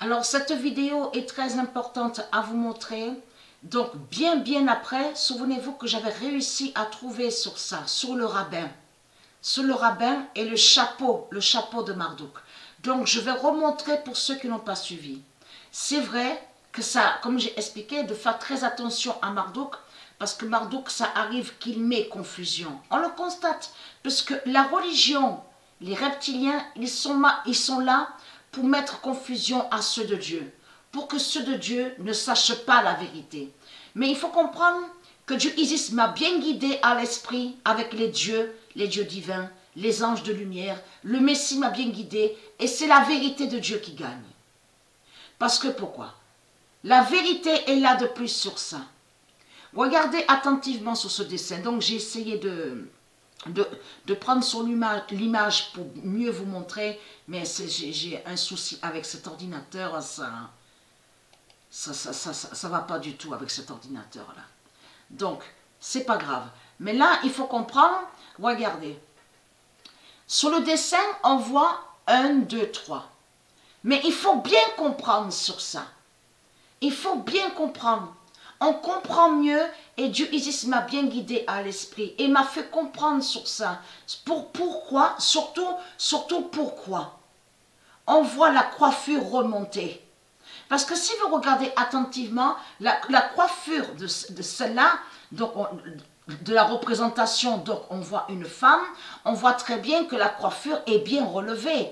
Alors, cette vidéo est très importante à vous montrer. Donc, bien après, souvenez-vous que j'avais réussi à trouver sur ça, sur le rabbin. Sur le rabbin et le chapeau de Marduk. Donc, je vais remontrer pour ceux qui n'ont pas suivi. C'est vrai que ça, comme j'ai expliqué, de faire très attention à Marduk, parce que Marduk, ça arrive qu'il met confusion. On le constate, parce que la religion, les reptiliens, ils sont là pour mettre confusion à ceux de Dieu, pour que ceux de Dieu ne sachent pas la vérité. Mais il faut comprendre que Dieu Isis m'a bien guidé à l'esprit avec les dieux divins, les anges de lumière, le Messie m'a bien guidé, et c'est la vérité de Dieu qui gagne. Parce que pourquoi? La vérité est là de plus sur ça. Regardez attentivement sur ce dessin. Donc j'ai essayé de prendre son l'image pour mieux vous montrer, mais j'ai un souci avec cet ordinateur, ça va pas du tout avec cet ordinateur là. Donc c'est pas grave, mais là il faut comprendre. Regardez, sur le dessin on voit 1, 2, 3, mais il faut bien comprendre sur ça, il faut bien comprendre. On comprend mieux, et Dieu Isis m'a bien guidé à l'esprit et m'a fait comprendre sur ça. Pourquoi? Surtout pourquoi? On voit la coiffure remonter. Parce que si vous regardez attentivement, la coiffure de celle-là, donc de la représentation, donc on voit une femme, on voit très bien que la coiffure est bien relevée,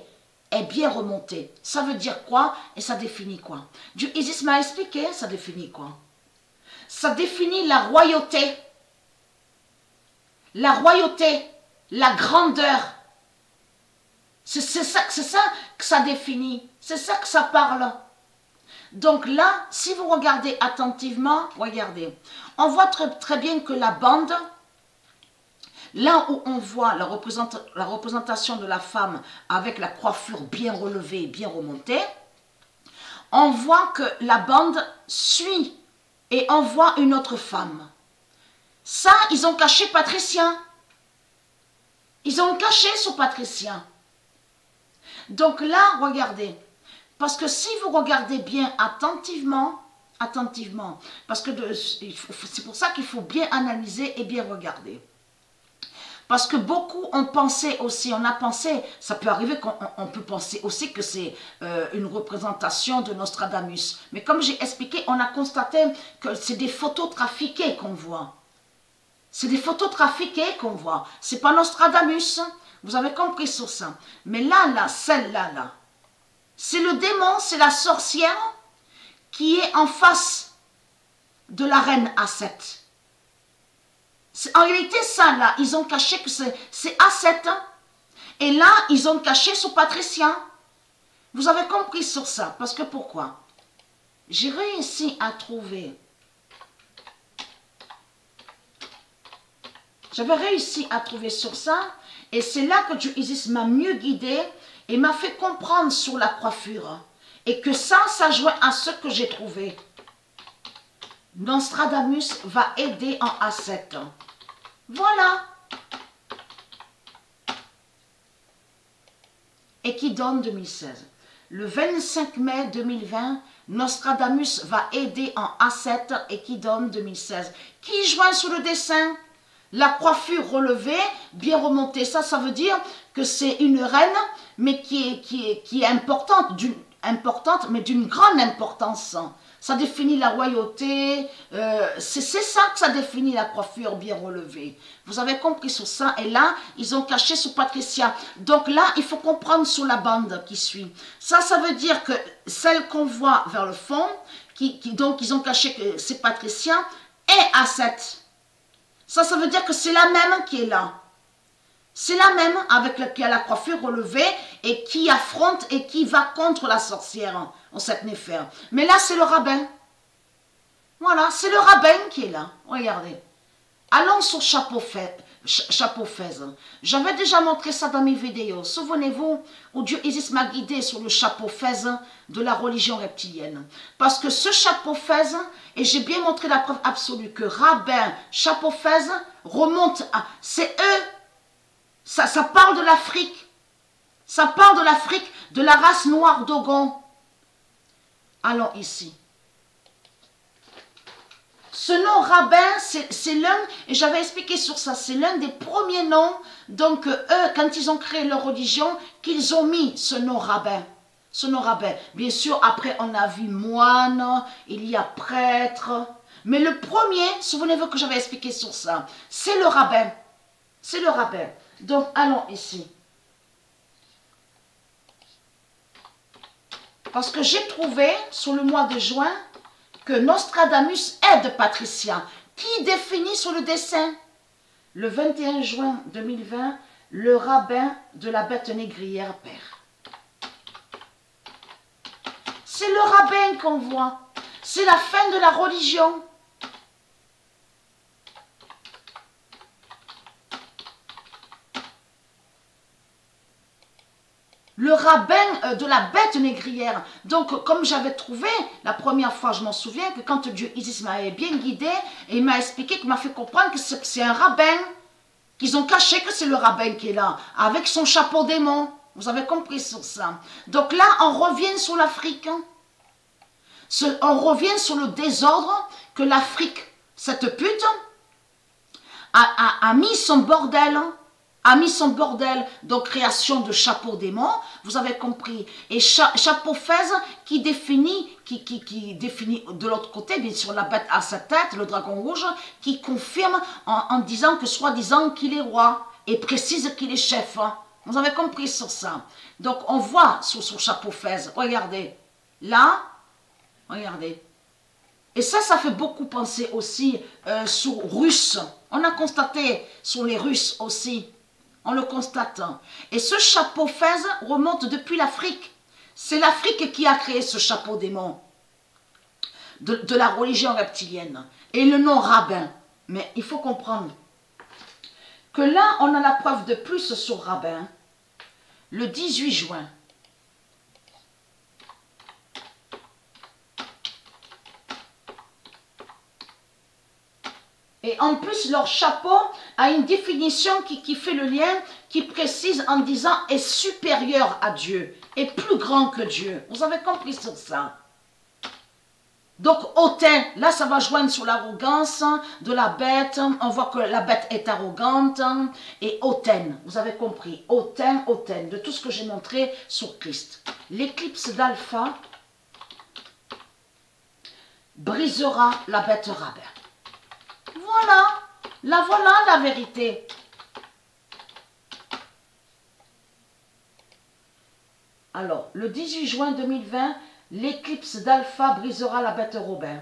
est bien remontée. Ça veut dire quoi? Et ça définit quoi? Dieu Isis m'a expliqué, ça définit quoi? Ça définit la royauté, la grandeur. C'est ça que ça définit, c'est ça que ça parle. Donc là, si vous regardez attentivement, regardez, on voit très bien que la bande, là où on voit la représentation de la femme avec la coiffure bien relevée, bien remontée, on voit que la bande suit et on voit une autre femme. Ça, ils ont caché Patricia. Ils ont caché sur Patricia. Donc là, regardez. Parce que si vous regardez bien attentivement, parce que c'est pour ça qu'il faut bien analyser et bien regarder. Parce que beaucoup ont pensé aussi, on a pensé, ça peut arriver qu'on peut penser aussi que c'est une représentation de Nostradamus. Mais comme j'ai expliqué, on a constaté que c'est des photos trafiquées qu'on voit. C'est des photos trafiquées qu'on voit. C'est pas Nostradamus, vous avez compris sur ça. Mais là, celle-là, c'est le démon, c'est la sorcière qui est en face de la reine Aset. En réalité, ça là, ils ont caché que c'est Aset. Et là, ils ont caché sur Patricia. Vous avez compris sur ça. Parce que pourquoi? J'ai réussi à trouver. J'avais réussi à trouver sur ça. Et c'est là que Dieu Isis m'a mieux guidé et m'a fait comprendre sur la coiffure. Et que ça jouait à ce que j'ai trouvé. Nostradamus va aider en Aset. Voilà. Et qui donne 2016. Le 25 mai 2020, Nostradamus va aider en A7 et qui donne 2016. Qui joint sur le dessin? La coiffure relevée, bien remontée. Ça veut dire que c'est une reine, mais qui est importante, mais d'une grande importance. Ça définit la royauté, c'est ça que ça définit la coiffure bien relevée. Vous avez compris sur ça, et là, ils ont caché sur Patricia. Donc là, il faut comprendre sur la bande qui suit. Ça veut dire que celle qu'on voit vers le fond, donc ils ont caché que c'est Patricia, est Aset. Ça veut dire que c'est la même qui est là. C'est la même avec qui a la coiffure relevée et qui affronte et qui va contre la sorcière en cette néphère. Mais là, c'est le rabbin. Voilà, c'est le rabbin qui est là. Regardez. Allons sur chapeau fez. J'avais déjà montré ça dans mes vidéos. Souvenez-vous où Dieu Isis m'a guidé sur le chapeau fez de la religion reptilienne. Parce que ce chapeau fez, et j'ai bien montré la preuve absolue que rabbin, chapeau fez remonte à... C'est eux. Ça parle de l'Afrique. Ça parle de l'Afrique, de la race noire d'Ogon. Allons ici. Ce nom rabbin, c'est l'un, et j'avais expliqué sur ça, c'est l'un des premiers noms, donc eux, quand ils ont créé leur religion, qu'ils ont mis ce nom rabbin. Ce nom rabbin. Bien sûr, après on a vu moine, il y a prêtre, mais le premier, souvenez-vous que j'avais expliqué sur ça, c'est le rabbin. C'est le rabbin. Donc allons ici. Parce que j'ai trouvé, sur le mois de juin, que Nostradamus aide Patricia, qui définit sur le dessin. Le 21 juin 2020, le rabbin de la bête négrière perd. C'est le rabbin qu'on voit. C'est la fin de la religion. Le rabbin de la bête négrière. Donc, comme j'avais trouvé, la première fois, je m'en souviens, que quand Dieu Isis m'avait bien guidé, et il m'a expliqué, qu'il m'a fait comprendre que c'est un rabbin, qu'ils ont caché que c'est le rabbin qui est là, avec son chapeau démon. Vous avez compris sur ça. Donc là, on revient sur l'Afrique. On revient sur le désordre que l'Afrique, cette pute, a mis son bordel, donc création de chapeau démon, vous avez compris, et chapeau fez qui définit de l'autre côté, bien sûr la bête à sa tête, le dragon rouge, qui confirme en disant que soi-disant qu'il est roi, et précise qu'il est chef, vous avez compris sur ça. Donc on voit sur son chapeau fez, regardez, là, regardez, et ça fait beaucoup penser aussi sur Russes, on a constaté sur les Russes aussi, on le constate. Et ce chapeau fez remonte depuis l'Afrique. C'est l'Afrique qui a créé ce chapeau démon de la religion reptilienne. Et le nom rabbin. Mais il faut comprendre que là, on a la preuve de plus sur rabbin. Le 18 juin. Et en plus, leur chapeau a une définition qui fait le lien, qui précise en disant « est supérieur à Dieu, est plus grand que Dieu ». Vous avez compris sur ça. Donc, hautain, là, ça va joindre sur l'arrogance de la bête. On voit que la bête est arrogante. Et hautaine, vous avez compris. Hautain, hautaine, de tout ce que j'ai montré sur Christ. L'éclipse d'Alpha brisera la bête rabbin. Voilà la vérité. Alors, le 18 juin 2020, l'éclipse d'Alpha brisera la bête Robin.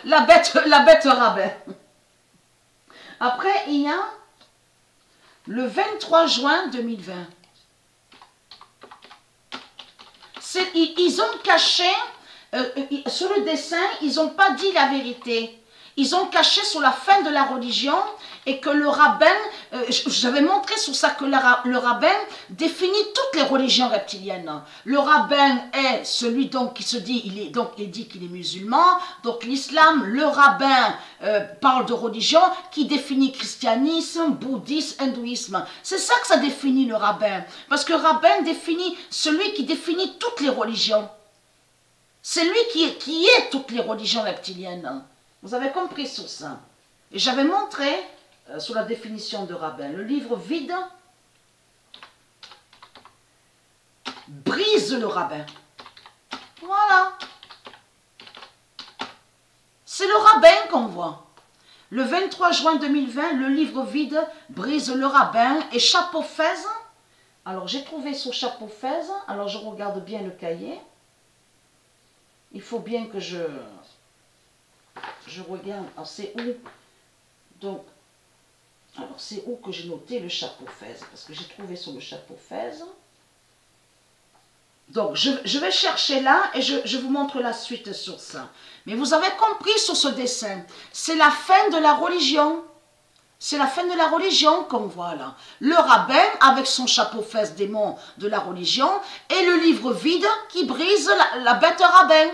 la bête rabbin. Après, il y a le 23 juin 2020. Ils ont caché, sur le dessin, ils n'ont pas dit la vérité. Ils ont caché sur la fin de la religion et que le rabbin, j'avais montré sur ça que le rabbin définit toutes les religions reptiliennes. Le rabbin est celui donc qui se dit, il dit qu'il est musulman, donc l'islam, le rabbin parle de religion qui définit christianisme, bouddhisme, hindouisme. C'est ça que ça définit le rabbin, parce que le rabbin définit celui qui définit toutes les religions. C'est lui qui est toutes les religions reptiliennes. Vous avez compris sur ça. Et j'avais montré sur la définition de rabbin, le livre vide brise le rabbin. Voilà. C'est le rabbin qu'on voit. Le 23 juin 2020, le livre vide brise le rabbin et chapeau fez. Alors j'ai trouvé son chapeau fez. Alors je regarde bien le cahier. Il faut bien que je regarde, alors c'est où, donc, alors c'est où que j'ai noté le chapeau fez, parce que j'ai trouvé sur le chapeau fez. Donc je vais chercher là et je vous montre la suite sur ça. Mais vous avez compris sur ce dessin, c'est la fin de la religion. C'est la fin de la religion qu'on voit là. Le rabbin avec son chapeau fez démon de la religion et le livre vide qui brise la bête rabbin.